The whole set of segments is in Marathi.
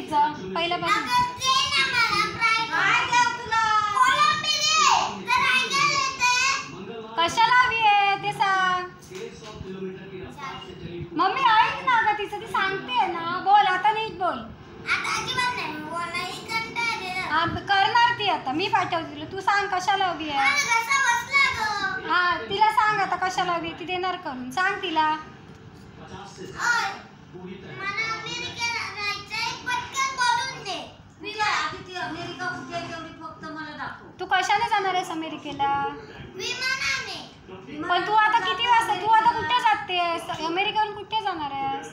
घ्यायचं पहिल्यापासून? कशाला हवी आहे ते सांग. मम्मी ऐक ना ग तिचं, ती सांगते ना. बोल आता, नीट बोल. करणार ती आता, मी पाठवते तुला. तू सांग कशाला हवी आहे. हा तिला सांग आता कशाला हवी आहे, ती देणार करून. सांग तिला. तू कशाने जाणार आहेस अमेरिकेला? पण तू आता किती वाजता, तू आता कुठे जातेस? अमेरिकेहून कुठे जाणार आहेस?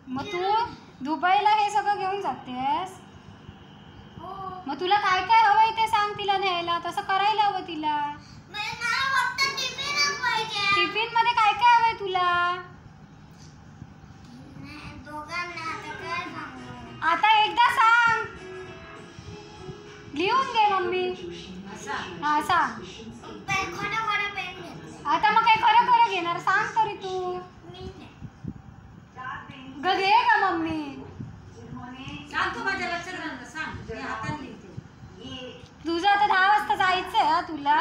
मग तू दुबईला हे सगळं घेऊन जातेस? मग तुला काय काय हवंय ते सांग तिला न्यायला. तसं करायला हवं तिला. टिफिन मध्ये काय काय हवंय तुला? आता एकदा सांग. लिहून घे मम्मी. हा सांग आता. मग काय खरं खरं घेणार? सांग तरी तू. घे का मम्मी? तुझं आता 10 वाजता जायचंय. तुला